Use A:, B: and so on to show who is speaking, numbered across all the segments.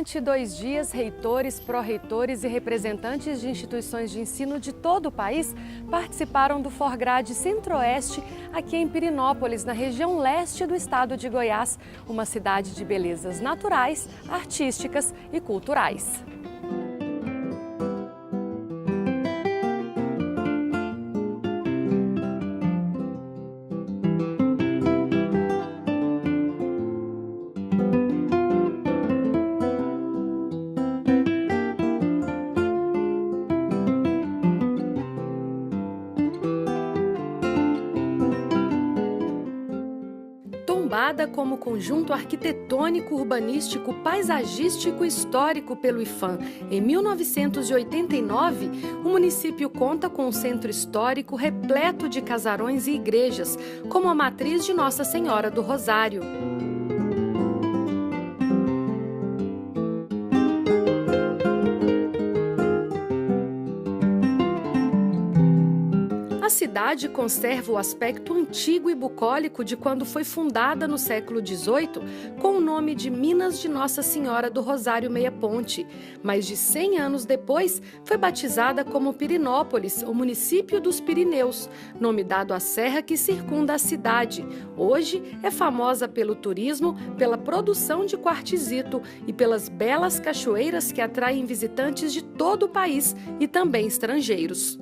A: Durante 2 dias, reitores, pró-reitores e representantes de instituições de ensino de todo o país participaram do Forgrade Centro-Oeste, aqui em Pirenópolis, na região leste do estado de Goiás, uma cidade de belezas naturais, artísticas e culturais. Tombada como conjunto arquitetônico, urbanístico, paisagístico e histórico pelo IPHAN, em 1989, o município conta com um centro histórico repleto de casarões e igrejas, como a matriz de Nossa Senhora do Rosário. A cidade conserva o aspecto antigo e bucólico de quando foi fundada no século XVIII, com o nome de Minas de Nossa Senhora do Rosário Meia Ponte. Mais de 100 anos depois, foi batizada como Pirenópolis, o município dos Pirineus, nome dado à serra que circunda a cidade. Hoje é famosa pelo turismo, pela produção de quartzito e pelas belas cachoeiras que atraem visitantes de todo o país e também estrangeiros.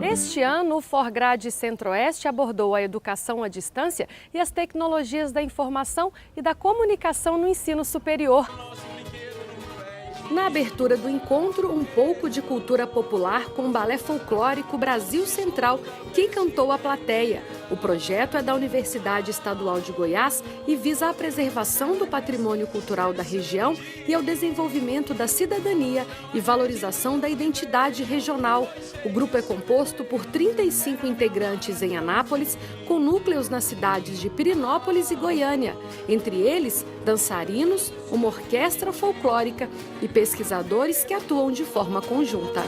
A: Este ano, o Forgrade Centro-Oeste abordou a educação à distância e as tecnologias da informação e da comunicação no ensino superior. Na abertura do encontro, um pouco de cultura popular com o balé folclórico Brasil Central, que encantou a plateia. O projeto é da Universidade Estadual de Goiás e visa a preservação do patrimônio cultural da região e ao desenvolvimento da cidadania e valorização da identidade regional. O grupo é composto por 35 integrantes em Anápolis, com núcleos nas cidades de Pirenópolis e Goiânia. Entre eles, dançarinos, uma orquestra folclórica e pesquisadores que atuam de forma conjunta.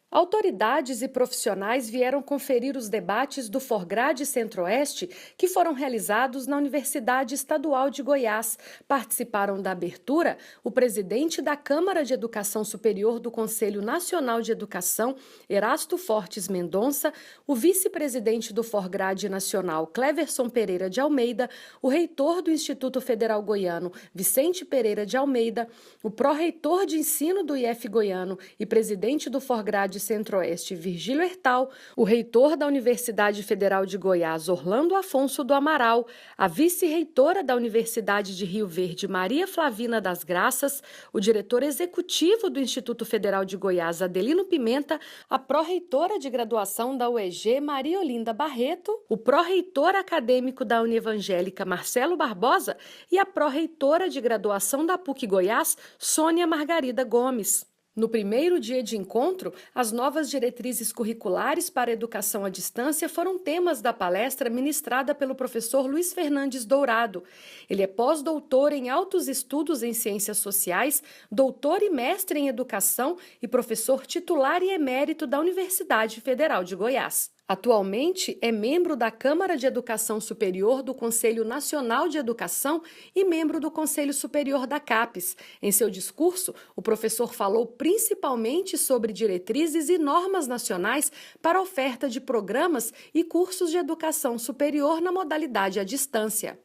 A: Autoridades e profissionais vieram conferir os debates do Forgrade Centro-Oeste que foram realizados na Universidade Estadual de Goiás. Participaram da abertura o presidente da Câmara de Educação Superior do Conselho Nacional de Educação, Erasto Fortes Mendonça, o vice-presidente do Forgrade Nacional, Cleverson Pereira de Almeida, o reitor do Instituto Federal Goiano, Vicente Pereira de Almeida, o pró-reitor de ensino do IF Goiano e presidente do Forgrade Centro-Oeste, Virgílio Hertal, o reitor da Universidade Federal de Goiás, Orlando Afonso do Amaral, a vice-reitora da Universidade de Rio Verde, Maria Flavina das Graças, o diretor executivo do Instituto Federal de Goiás, Adelino Pimenta, a pró-reitora de graduação da UEG, Maria Olinda Barreto, o pró-reitor acadêmico da Univangélica, Marcelo Barbosa, e a pró-reitora de graduação da PUC Goiás, Sônia Margarida Gomes. No primeiro dia de encontro, as novas diretrizes curriculares para a educação à distância foram temas da palestra ministrada pelo professor Luiz Fernandes Dourado. Ele é pós-doutor em altos estudos em ciências sociais, doutor e mestre em educação e professor titular e emérito da Universidade Federal de Goiás. Atualmente, é membro da Câmara de Educação Superior do Conselho Nacional de Educação e membro do Conselho Superior da CAPES. Em seu discurso, o professor falou principalmente sobre diretrizes e normas nacionais para a oferta de programas e cursos de educação superior na modalidade à distância.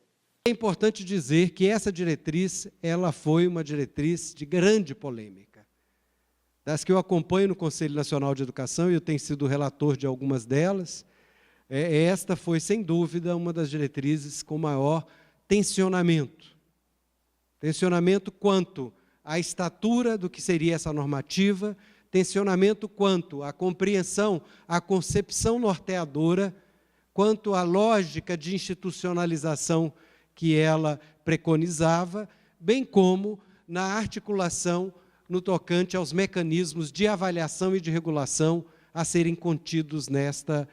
B: É importante dizer que essa diretriz, ela foi uma diretriz de grande polêmica. Das que eu acompanho no Conselho Nacional de Educação, e eu tenho sido relator de algumas delas, esta foi, sem dúvida, uma das diretrizes com maior tensionamento. Tensionamento quanto à estatura do que seria essa normativa, tensionamento quanto à compreensão, à concepção norteadora, quanto à lógica de institucionalização que ela preconizava, bem como na articulação no tocante aos mecanismos de avaliação e de regulação a serem contidos nessa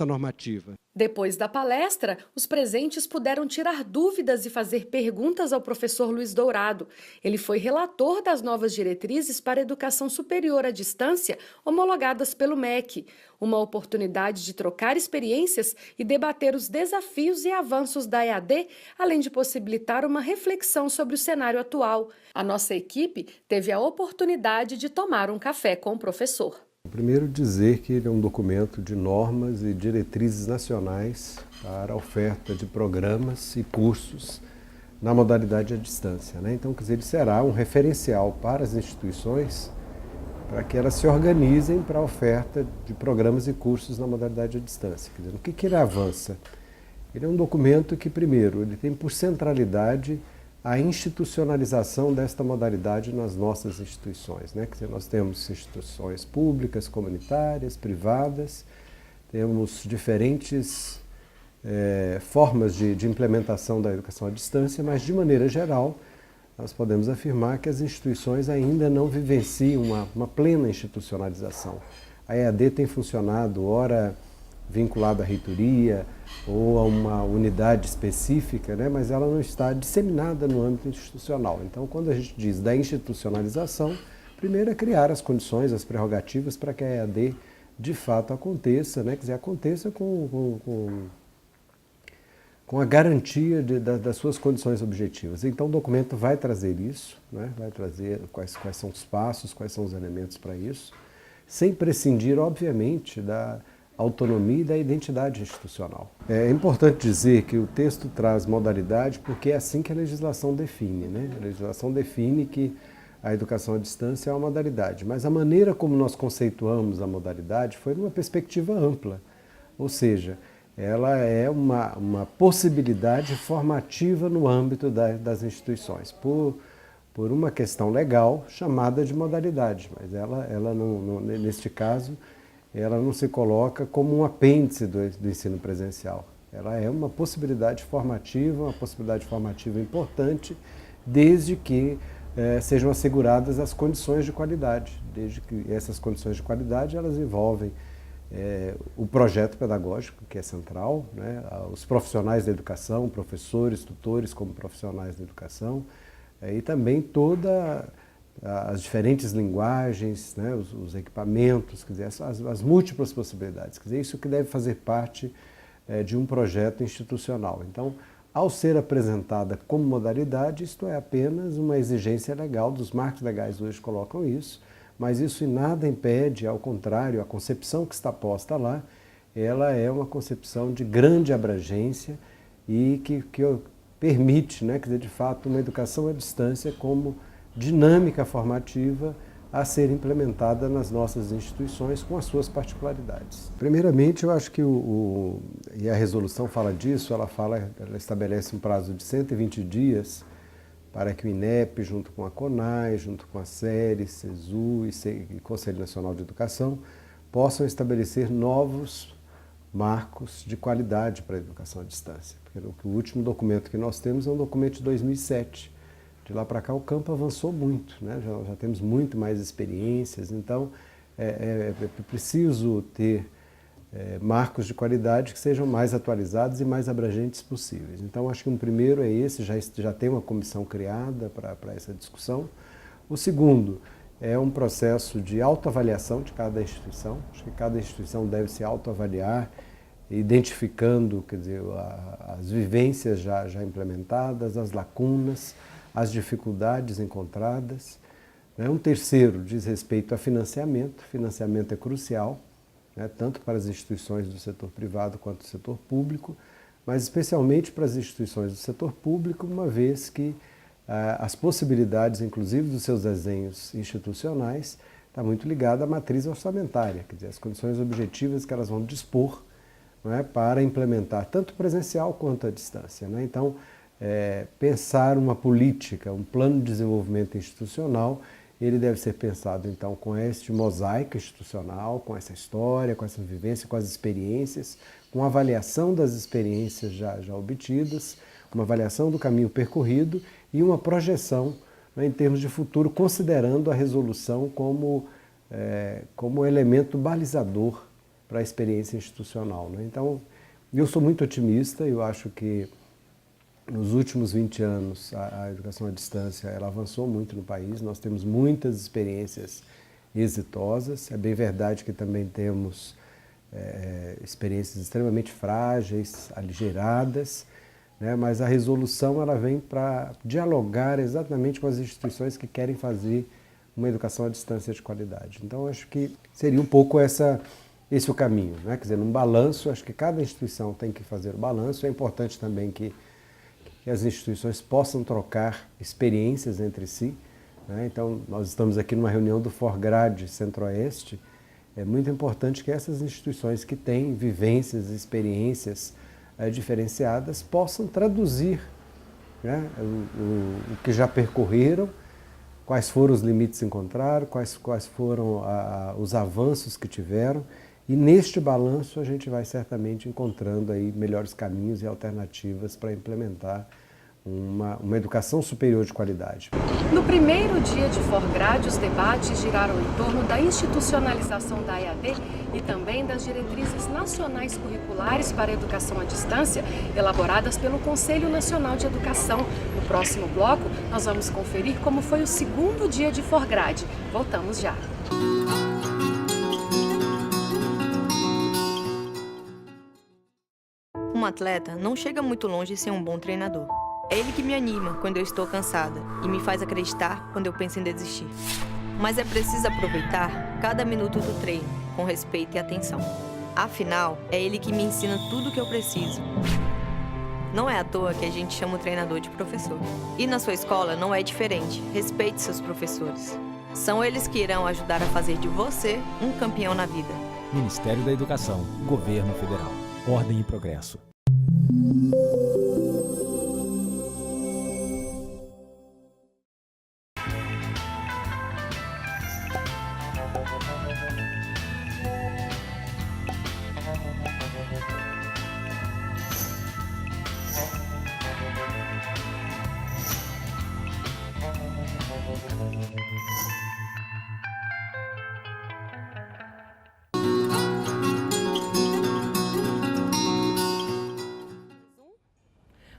B: normativa.
A: Depois da palestra, os presentes puderam tirar dúvidas e fazer perguntas ao professor Luiz Dourado. Ele foi relator das novas diretrizes para a educação superior à distância, homologadas pelo MEC, uma oportunidade de trocar experiências e debater os desafios e avanços da EAD, além de possibilitar uma reflexão sobre o cenário atual. A nossa equipe teve a oportunidade de tomar um café com o professor.
C: Primeiro, dizer que ele é um documento de normas e diretrizes nacionais para a oferta de programas e cursos na modalidade à distância, né? Então, quer dizer, ele será um referencial para as instituições para que elas se organizem para a oferta de programas e cursos na modalidade à distância. Quer dizer, o que ele avança? Ele é um documento que, primeiro, ele tem por centralidade a institucionalização desta modalidade nas nossas instituições, né? Quer dizer, nós temos instituições públicas, comunitárias, privadas, temos diferentes formas de implementação da educação à distância, mas, de maneira geral, nós podemos afirmar que as instituições ainda não vivenciam uma plena institucionalização. A EAD tem funcionado, ora vinculada à reitoria ou a uma unidade específica, né, mas ela não está disseminada no âmbito institucional. Então, quando a gente diz da institucionalização, primeiro é criar as condições, as prerrogativas para que a EAD de fato aconteça, né, quer dizer, aconteça com a garantia das suas condições objetivas. Então, o documento vai trazer isso, né, vai trazer quais são os passos, quais são os elementos para isso, sem prescindir, obviamente, da autonomia e da identidade institucional. É importante dizer que o texto traz modalidade porque é assim que a legislação define, né? A legislação define que a educação à distância é uma modalidade, mas a maneira como nós conceituamos a modalidade foi numa perspectiva ampla, ou seja, ela é uma possibilidade formativa no âmbito das instituições, por uma questão legal chamada de modalidade, mas ela não, neste caso, ela não se coloca como um apêndice do ensino presencial. Ela é uma possibilidade formativa importante, desde que sejam asseguradas as condições de qualidade. Desde que essas condições de qualidade elas envolvem o projeto pedagógico, que é central, né? Os profissionais da educação, professores, tutores como profissionais da educação, e também toda as diferentes linguagens, né, os equipamentos, quer dizer, as múltiplas possibilidades. Quer dizer, isso que deve fazer parte de um projeto institucional. Então, ao ser apresentada como modalidade, isto é apenas uma exigência legal, dos marcos legais hoje colocam isso, mas isso em nada impede, ao contrário, a concepção que está posta lá, ela é uma concepção de grande abrangência e que permite, né, quer dizer, de fato, uma educação à distância como dinâmica formativa a ser implementada nas nossas instituições com as suas particularidades. Primeiramente, eu acho que e a resolução fala disso, ela estabelece um prazo de 120 dias para que o INEP, junto com a CONAI, junto com a SERE, CESU e Conselho Nacional de Educação, possam estabelecer novos marcos de qualidade para a educação à distância. Porque o último documento que nós temos é um documento de 2007. De lá para cá o campo avançou muito, né? Já temos muito mais experiências, então é preciso ter marcos de qualidade que sejam mais atualizados e mais abrangentes possíveis. Então acho que um primeiro é esse, já tem uma comissão criada para essa discussão. O segundo é um processo de autoavaliação de cada instituição, acho que cada instituição deve se autoavaliar, identificando, quer dizer, as vivências já implementadas, as lacunas, as dificuldades encontradas. Um terceiro diz respeito a financiamento. Financiamento é crucial, né, tanto para as instituições do setor privado quanto do setor público, mas especialmente para as instituições do setor público, uma vez que as possibilidades, inclusive dos seus desenhos institucionais, está muito ligada à matriz orçamentária, quer dizer, as condições objetivas que elas vão dispor, não é, para implementar tanto presencial quanto à distância, né? Então, pensar uma política, um plano de desenvolvimento institucional, ele deve ser pensado então com este mosaico institucional, com essa história, com essa vivência, com as experiências, com a avaliação das experiências já obtidas, uma avaliação do caminho percorrido e uma projeção, né, em termos de futuro, considerando a resolução como elemento balizador para a experiência institucional, né? Então, eu sou muito otimista, eu acho que nos últimos 20 anos a educação à distância ela avançou muito no país, nós temos muitas experiências exitosas, é bem verdade que também temos experiências extremamente frágeis, aligeradas, né? Mas a resolução ela vem para dialogar exatamente com as instituições que querem fazer uma educação à distância de qualidade. Então, acho que seria um pouco esse o caminho, né? Quer dizer, num balanço, acho que cada instituição tem que fazer o balanço. É importante também que as instituições possam trocar experiências entre si, né? Então, nós estamos aqui numa reunião do Forgrade Centro-Oeste. É muito importante que essas instituições que têm vivências, experiências diferenciadas possam traduzir, né, o que já percorreram, quais foram os limites encontrados, quais foram os avanços que tiveram. E neste balanço a gente vai certamente encontrando aí melhores caminhos e alternativas para implementar uma educação superior de qualidade.
A: No primeiro dia de Forgrade, os debates giraram em torno da institucionalização da EAD e também das diretrizes nacionais curriculares para a educação à distância, elaboradas pelo Conselho Nacional de Educação. No próximo bloco, nós vamos conferir como foi o segundo dia de Forgrade. Voltamos já.
D: Um atleta não chega muito longe sem um bom treinador. É ele que me anima quando eu estou cansada e me faz acreditar quando eu penso em desistir. Mas é preciso aproveitar cada minuto do treino, com respeito e atenção. Afinal, é ele que me ensina tudo o que eu preciso. Não é à toa que a gente chama o treinador de professor. E na sua escola não é diferente. Respeite seus professores. São eles que irão ajudar a fazer de você um campeão na vida.
E: Ministério da Educação, Governo Federal. Ordem e progresso.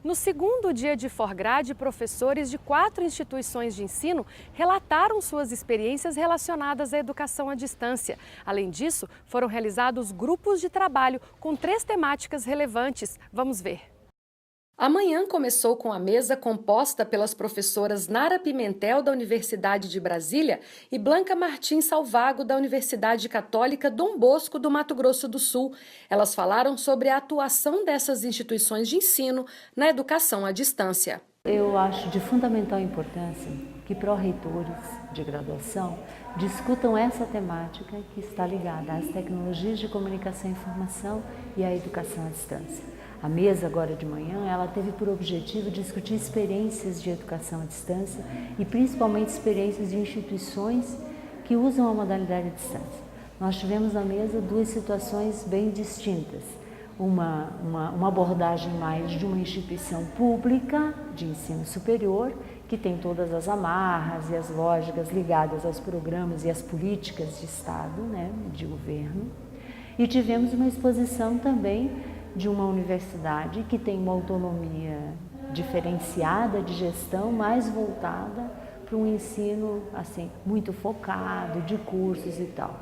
A: No segundo dia de Forgrade, professores de 4 instituições de ensino relataram suas experiências relacionadas à educação à distância. Além disso, foram realizados grupos de trabalho com 3 temáticas relevantes. Vamos ver. A manhã começou com a mesa composta pelas professoras Nara Pimentel, da Universidade de Brasília, e Blanca Martins Salvago, da Universidade Católica Dom Bosco, do Mato Grosso do Sul. Elas falaram sobre a atuação dessas instituições de ensino na educação à distância.
F: Eu acho de fundamental importância que pró-reitores de graduação discutam essa temática que está ligada às tecnologias de comunicação e informação e à educação à distância. A mesa agora de manhã, ela teve por objetivo discutir experiências de educação à distância e principalmente experiências de instituições que usam a modalidade à distância. Nós tivemos na mesa 2 situações bem distintas. Uma abordagem mais de uma instituição pública de ensino superior, que tem todas as amarras e as lógicas ligadas aos programas e às políticas de Estado, né, de governo. E tivemos uma exposição também de uma universidade que tem uma autonomia diferenciada de gestão, mais voltada para um ensino assim, muito focado, de cursos e tal.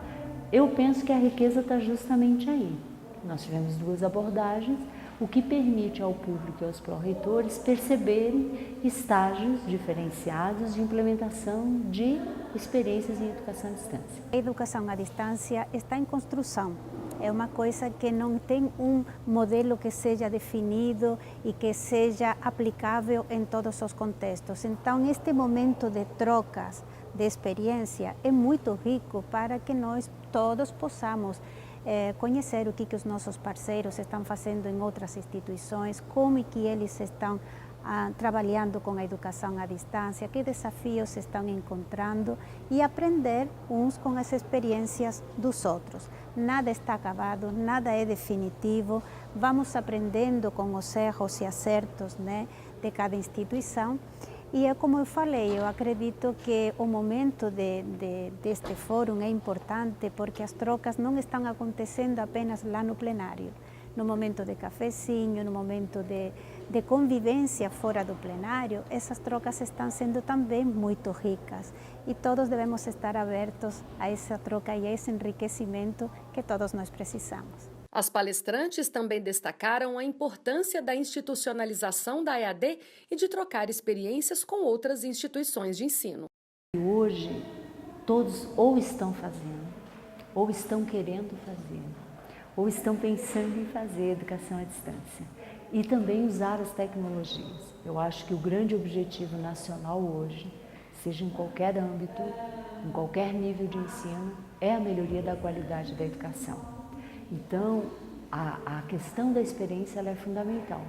F: Eu penso que a riqueza está justamente aí. Nós tivemos 2 abordagens, o que permite ao público e aos pró-reitores perceberem estágios diferenciados de implementação de experiências em educação à distância.
G: A educação à distância está em construção. É uma coisa que não tem um modelo que seja definido e que seja aplicável em todos os contextos. Então, este momento de trocas de experiência é muito rico para que nós todos possamos conhecer o que os nossos parceiros estão fazendo em outras instituições, como que eles estão trabalhando com a educação à distância, que desafios estão encontrando e aprender uns com as experiências dos outros. Nada está acabado, nada é definitivo, vamos aprendendo com os erros e acertos, né, de cada instituição. E é como eu falei, eu acredito que o momento deste fórum é importante porque as trocas não estão acontecendo apenas lá no plenário. No momento de cafezinho, no momento de convivência fora do plenário, essas trocas estão sendo também muito ricas e todos devemos estar abertos a essa troca e a esse enriquecimento que todos nós precisamos.
A: As palestrantes também destacaram a importância da institucionalização da EAD e de trocar experiências com outras instituições de ensino.
F: Hoje, todos ou estão fazendo, ou estão querendo fazer, ou estão pensando em fazer educação à distância e também usar as tecnologias. Eu acho que o grande objetivo nacional hoje, seja em qualquer âmbito, em qualquer nível de ensino, é a melhoria da qualidade da educação. Então, a questão da experiência ela é fundamental,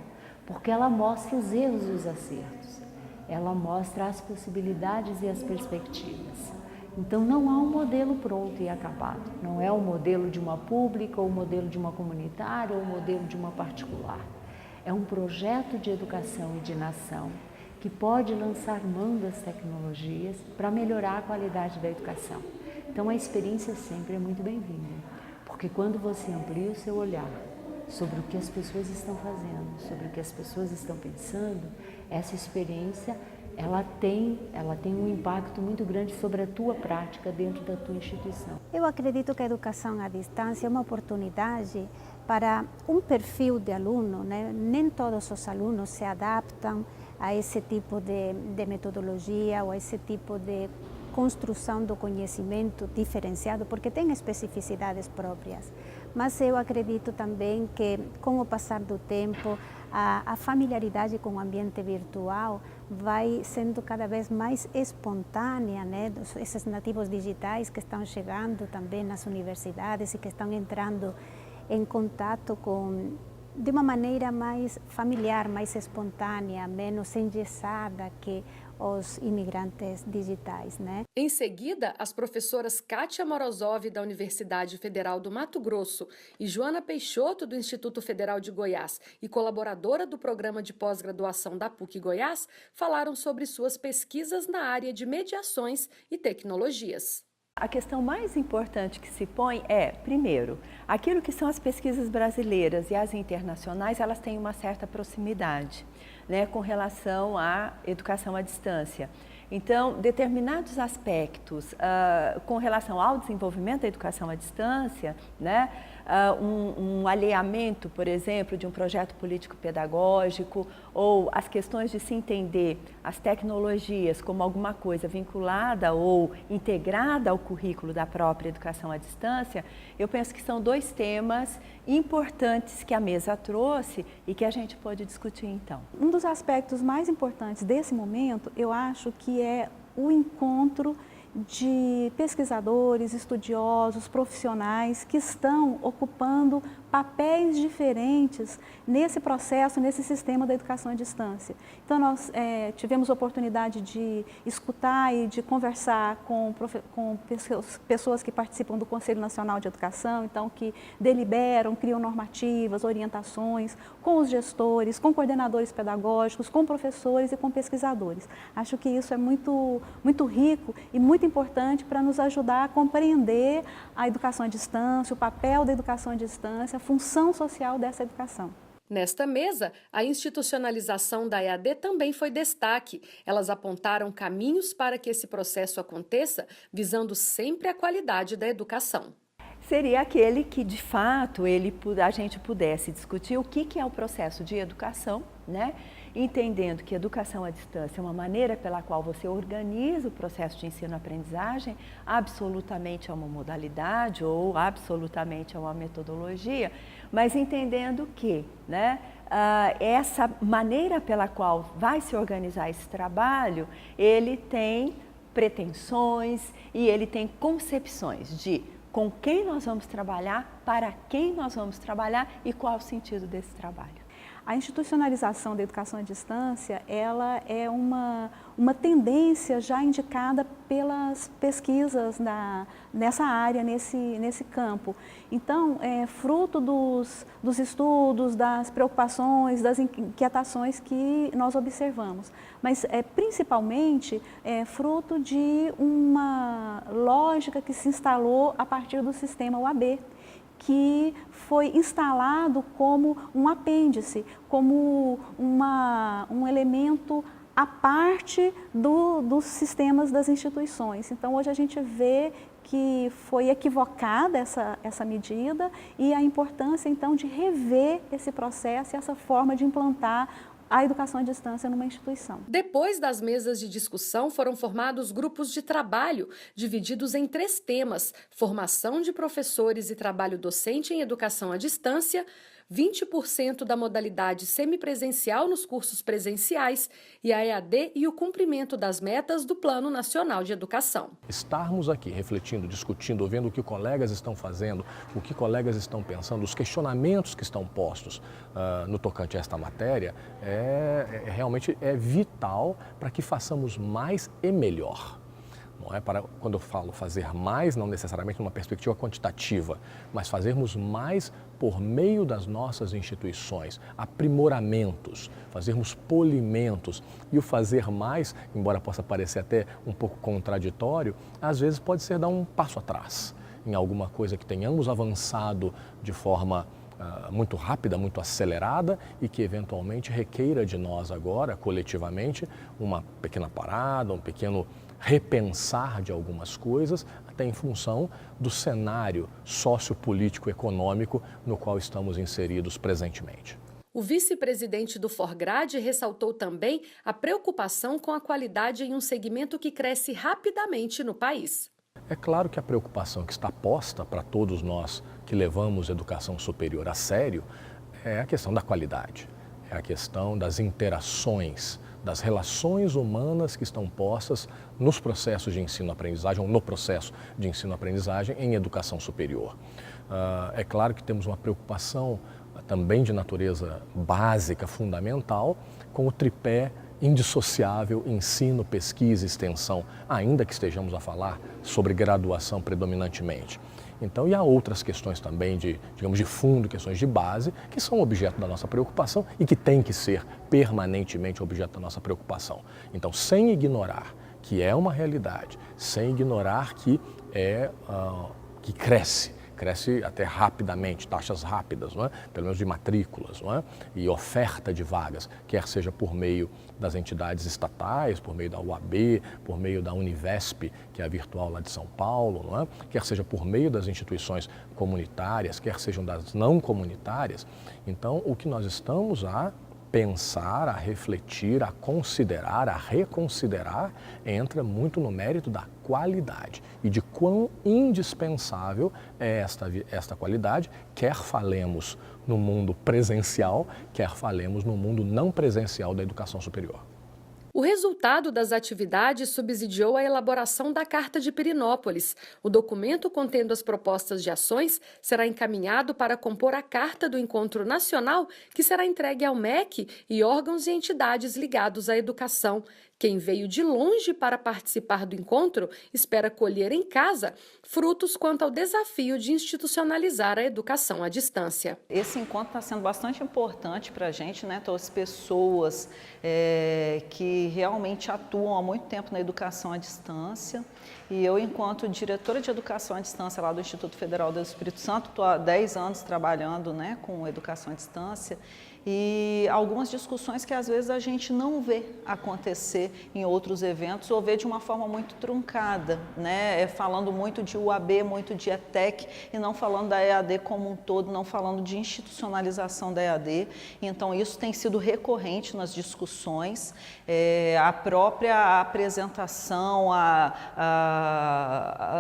F: porque ela mostra os erros e os acertos, ela mostra as possibilidades e as perspectivas. Então, não há um modelo pronto e acabado, não é o modelo de uma pública, ou o modelo de uma comunitária, ou o modelo de uma particular. É um projeto de educação e de nação que pode lançar mão das tecnologias para melhorar a qualidade da educação. Então, a experiência sempre é muito bem-vinda. Porque quando você amplia o seu olhar sobre o que as pessoas estão fazendo, sobre o que as pessoas estão pensando, essa experiência ela tem um impacto muito grande sobre a tua prática dentro da tua instituição.
G: Eu acredito que a educação à distância é uma oportunidade para um perfil de aluno, né? Nem todos os alunos se adaptam a esse tipo de metodologia ou a esse tipo de construção do conhecimento diferenciado, porque tem especificidades próprias. Mas eu acredito também que, com o passar do tempo, a familiaridade com o ambiente virtual vai sendo cada vez mais espontânea, né? Esses nativos digitais que estão chegando também nas universidades e que estão entrando em contato de uma maneira mais familiar, mais espontânea, menos engessada que os imigrantes digitais, né?
A: Em seguida, as professoras Kátia Morozov, da Universidade Federal do Mato Grosso, e Joana Peixoto, do Instituto Federal de Goiás e colaboradora do programa de pós-graduação da PUC Goiás, falaram sobre suas pesquisas na área de mediações e tecnologias.
H: A questão mais importante que se põe é, primeiro, aquilo que são as pesquisas brasileiras e as internacionais, elas têm uma certa proximidade, né, com relação à educação à distância. Então, determinados aspectos com relação ao desenvolvimento da educação à distância, né, um alinhamento, por exemplo, de um projeto político-pedagógico, ou as questões de se entender as tecnologias como alguma coisa vinculada ou integrada ao currículo da própria educação à distância, eu penso que são dois temas importantes que a mesa trouxe e que a gente pode discutir então.
I: Um dos aspectos mais importantes desse momento, eu acho que é o encontro de pesquisadores, estudiosos, profissionais que estão ocupando papéis diferentes nesse processo, nesse sistema da educação à distância. Então, nós tivemos a oportunidade de escutar e de conversar com pessoas que participam do Conselho Nacional de Educação, então, que deliberam, criam normativas, orientações, com os gestores, com coordenadores pedagógicos, com professores e com pesquisadores. Acho que isso é muito rico e muito importante para nos ajudar a compreender a educação à distância, o papel da educação à distância, a função social dessa educação.
A: Nesta mesa, a institucionalização da EAD também foi destaque. Elas apontaram caminhos para que esse processo aconteça, visando sempre a qualidade da educação.
H: Seria aquele que, de fato, a gente pudesse discutir o que é o processo de educação, né? Entendendo que educação à distância é uma maneira pela qual você organiza o processo de ensino-aprendizagem, absolutamente é uma modalidade ou absolutamente é uma metodologia, mas entendendo que, né, essa maneira pela qual vai se organizar esse trabalho, ele tem pretensões e ele tem concepções de com quem nós vamos trabalhar, para quem nós vamos trabalhar e qual o sentido desse trabalho.
I: A institucionalização da educação à distância, ela é uma tendência já indicada pelas pesquisas nessa área, nesse campo. Então, é fruto dos estudos, das preocupações, das inquietações que nós observamos. Mas, principalmente, é fruto de uma lógica que se instalou a partir do sistema UAB, que foi instalado como um apêndice, como um elemento à parte dos sistemas das instituições. Então, hoje a gente vê que foi equivocada essa medida e a importância, então, de rever esse processo e essa forma de implantar a educação à distância numa instituição.
A: Depois das mesas de discussão, foram formados grupos de trabalho, divididos em 3 temas: formação de professores e trabalho docente em educação à distância, 20% da modalidade semipresencial nos cursos presenciais e a EAD e o cumprimento das metas do Plano Nacional de Educação.
E: Estarmos aqui refletindo, discutindo, vendo o que colegas estão fazendo, o que colegas estão pensando, os questionamentos que estão postos no tocante a esta matéria, realmente é vital para que façamos mais e melhor. Não é para, quando eu falo fazer mais, não necessariamente numa perspectiva quantitativa, mas fazermos mais por meio das nossas instituições, aprimoramentos, fazermos polimentos. E o fazer mais, embora possa parecer até um pouco contraditório, às vezes pode ser dar um passo atrás em alguma coisa que tenhamos avançado de forma muito rápida, muito acelerada e que eventualmente requeira de nós agora, coletivamente, uma pequena parada, um pequeno repensar de algumas coisas, até em função do cenário sociopolítico econômico no qual estamos inseridos presentemente.
A: O vice-presidente do Forgrade ressaltou também a preocupação com a qualidade em um segmento que cresce rapidamente no país.
E: É claro que a preocupação que está posta para todos nós que levamos educação superior a sério é a questão da qualidade, é a questão das interações, das relações humanas que estão postas nos processos de ensino-aprendizagem ou no processo de ensino-aprendizagem em educação superior. É claro que temos uma preocupação também de natureza básica, fundamental, com o tripé indissociável ensino, pesquisa e extensão, ainda que estejamos a falar sobre graduação predominantemente. Então, e há outras questões também digamos, de fundo, questões de base, que são objeto da nossa preocupação e que têm que ser permanentemente objeto da nossa preocupação. Então, sem ignorar que é uma realidade, sem ignorar que que cresce até rapidamente, taxas rápidas, não é? Pelo menos de matrículas, não é? E oferta de vagas, quer seja por meio das entidades estatais, por meio da UAB, por meio da Univesp, que é a virtual lá de São Paulo, não é? Quer seja por meio das instituições comunitárias, quer sejam das não comunitárias. Então, o que nós estamos a pensar, a refletir, a considerar, a reconsiderar, entra muito no mérito da qualidade e de quão indispensável é esta qualidade, quer falemos no mundo presencial, quer falemos no mundo não presencial da educação superior.
A: O resultado das atividades subsidiou a elaboração da Carta de Pirenópolis. O documento contendo as propostas de ações será encaminhado para compor a Carta do Encontro Nacional, que será entregue ao MEC e órgãos e entidades ligados à educação. Quem veio de longe para participar do encontro espera colher em casa frutos quanto ao desafio de institucionalizar a educação à distância.
J: Esse encontro está sendo bastante importante para a gente, né? Todas as pessoas que realmente atuam há muito tempo na educação à distância. E eu, enquanto diretora de educação à distância lá do Instituto Federal do Espírito Santo, estou há 10 anos trabalhando, né, com educação à distância. E algumas discussões que às vezes a gente não vê acontecer em outros eventos ou vê de uma forma muito truncada, né? Falando muito de UAB, muito de ETEC e não falando da EAD como um todo, não falando de institucionalização da EAD. Então isso tem sido recorrente nas discussões, a própria apresentação,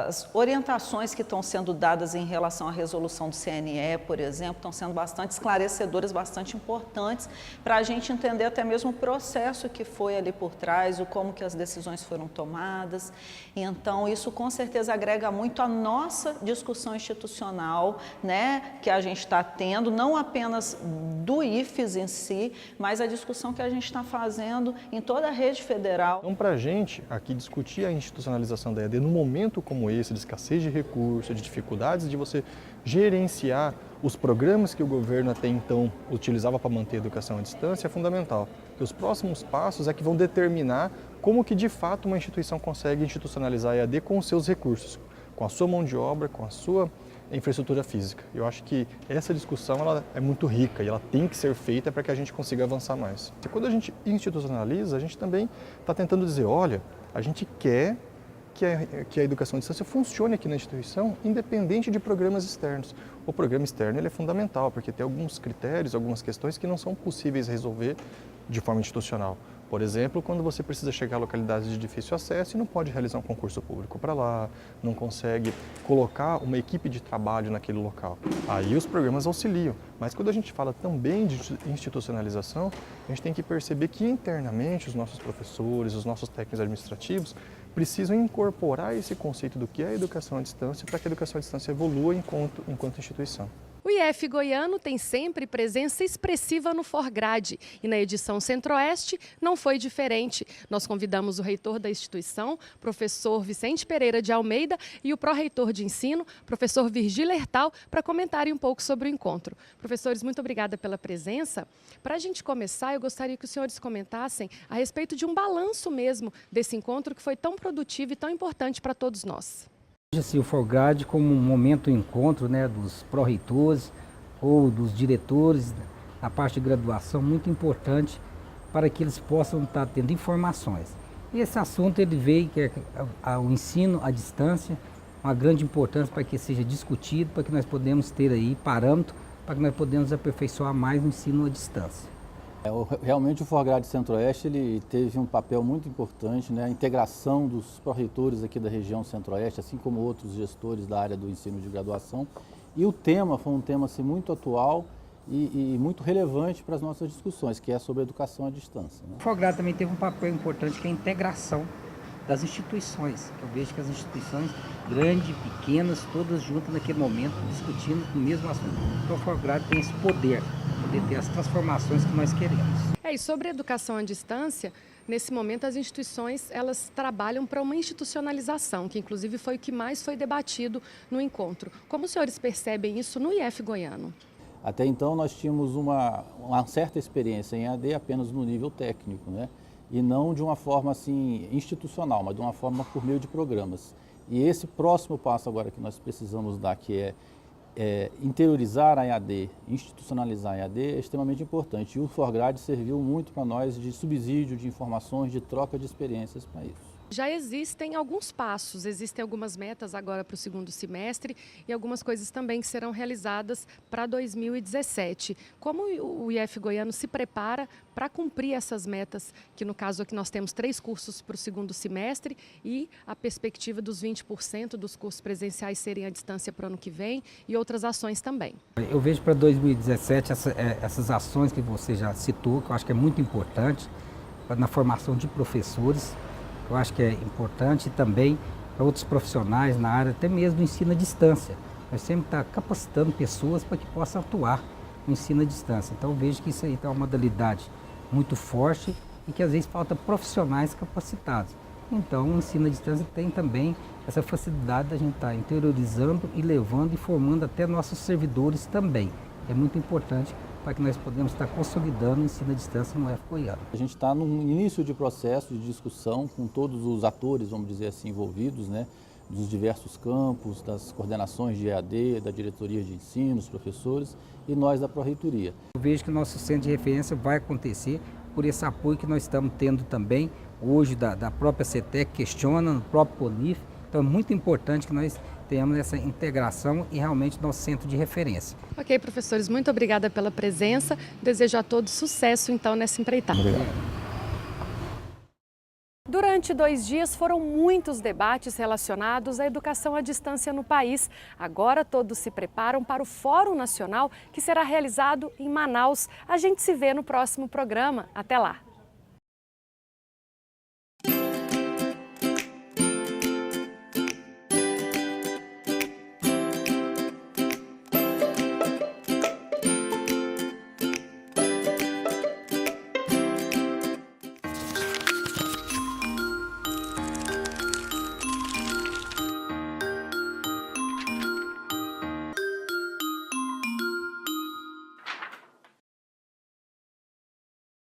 J: As orientações que estão sendo dadas em relação à resolução do CNE, por exemplo, estão sendo bastante esclarecedoras, bastante importantes para a gente entender até mesmo o processo que foi ali por trás, o como que as decisões foram tomadas. Então, isso com certeza agrega muito à nossa discussão institucional, né, que a gente está tendo, não apenas do IFES em si, mas a discussão que a gente está fazendo em toda a rede federal.
K: Então, para a gente aqui discutir a institucionalização da EAD num momento como esse, de escassez de recursos, de dificuldades de você gerenciar os programas que o governo até então utilizava para manter a educação à distância, é fundamental. E os próximos passos é que vão determinar como que de fato uma instituição consegue institucionalizar a EAD com os seus recursos, com a sua mão de obra, com a sua infraestrutura física. Eu acho que essa discussão ela é muito rica e ela tem que ser feita para que a gente consiga avançar mais. E quando a gente institucionaliza, a gente também está tentando dizer, olha, a gente quer que a educação à distância funcione aqui na instituição, independente de programas externos. O programa externo ele é fundamental, porque tem alguns critérios, algumas questões que não são possíveis resolver de forma institucional. Por exemplo, quando você precisa chegar a localidades de difícil acesso e não pode realizar um concurso público para lá, não consegue colocar uma equipe de trabalho naquele local. Aí os programas auxiliam. Mas quando a gente fala também de institucionalização, a gente tem que perceber que internamente os nossos professores, os nossos técnicos administrativos precisam incorporar esse conceito do que é a educação à distância para que a educação à distância evolua enquanto instituição.
A: O IF Goiano tem sempre presença expressiva no Forgrade e na edição Centro-Oeste não foi diferente. Nós convidamos o reitor da instituição, professor Vicente Pereira de Almeida, e o pró-reitor de ensino, professor Virgílio Hertal, para comentarem um pouco sobre o encontro. Professores, muito obrigada pela presença. Para a gente começar, eu gostaria que os senhores comentassem a respeito de um balanço mesmo desse encontro que foi tão produtivo e tão importante para todos nós.
L: Assim, o Forgrade como um momento de encontro, né, dos pró-reitores ou dos diretores na parte de graduação, muito importante para que eles possam estar tendo informações. E esse assunto ele veio, que é o ensino à distância, uma grande importância para que seja discutido, para que nós podemos ter aí parâmetro, para que nós podemos aperfeiçoar mais o ensino à distância.
M: Realmente o Forgrade Centro-Oeste ele teve um papel muito importante, né? A integração dos pró-reitores aqui da região Centro-Oeste, assim como outros gestores da área do ensino de graduação. E o tema foi um tema assim, muito atual e muito relevante para as nossas discussões, que é sobre a educação à distância, né?
L: O Forgrade também teve um papel importante, que é a integração das instituições. Eu vejo que as instituições grandes, pequenas, todas juntas naquele momento, discutindo o mesmo assunto. Então o Forgrade tem esse poder ter as transformações que nós queremos.
A: E sobre a educação à distância, nesse momento as instituições elas trabalham para uma institucionalização, que inclusive foi o que mais foi debatido no encontro. Como os senhores percebem isso no IF Goiano?
M: Até então nós tínhamos uma certa experiência em AD apenas no nível técnico, né? E não de uma forma assim institucional, mas de uma forma por meio de programas. E esse próximo passo agora que nós precisamos dar, que é interiorizar a EAD, institucionalizar a EAD, é extremamente importante. E o Forgrade serviu muito para nós de subsídio de informações, de troca de experiências para isso.
A: Já existem alguns passos, existem algumas metas agora para o segundo semestre e algumas coisas também que serão realizadas para 2017. Como o IF Goiano se prepara para cumprir essas metas, que no caso aqui nós temos 3 cursos para o segundo semestre e a perspectiva dos 20% dos cursos presenciais serem à distância para o ano que vem e outras ações também.
L: Eu vejo para 2017 essas ações que você já citou, que eu acho que é muito importante na formação de professores. Eu acho que é importante também para outros profissionais na área, até mesmo do ensino à distância. Nós sempre estamos capacitando pessoas para que possam atuar no ensino à distância. Então eu vejo que isso aí é uma modalidade muito forte e que às vezes falta profissionais capacitados. Então o ensino à distância tem também essa facilidade da gente estar interiorizando e levando e formando até nossos servidores também. É muito importante para que nós podemos estar consolidando o ensino à distância no IF Goiano.
M: A gente está no início de processo de discussão com todos os atores, vamos dizer assim, envolvidos, né, dos diversos campos, das coordenações de EAD, da diretoria de ensino, os professores e nós da Pró-Reitoria.
L: Eu vejo que o nosso centro de referência vai acontecer por esse apoio que nós estamos tendo também hoje da própria CETEC, questiona, no próprio CONIF. Então é muito importante que nós tenhamos essa integração e realmente nosso centro de referência.
A: Ok, professores, muito obrigada pela presença. Desejo a todos sucesso, então, nessa empreitada.
M: Obrigado.
A: Durante 2 dias foram muitos debates relacionados à educação à distância no país. Agora todos se preparam para o Fórum Nacional, que será realizado em Manaus. A gente se vê no próximo programa. Até lá!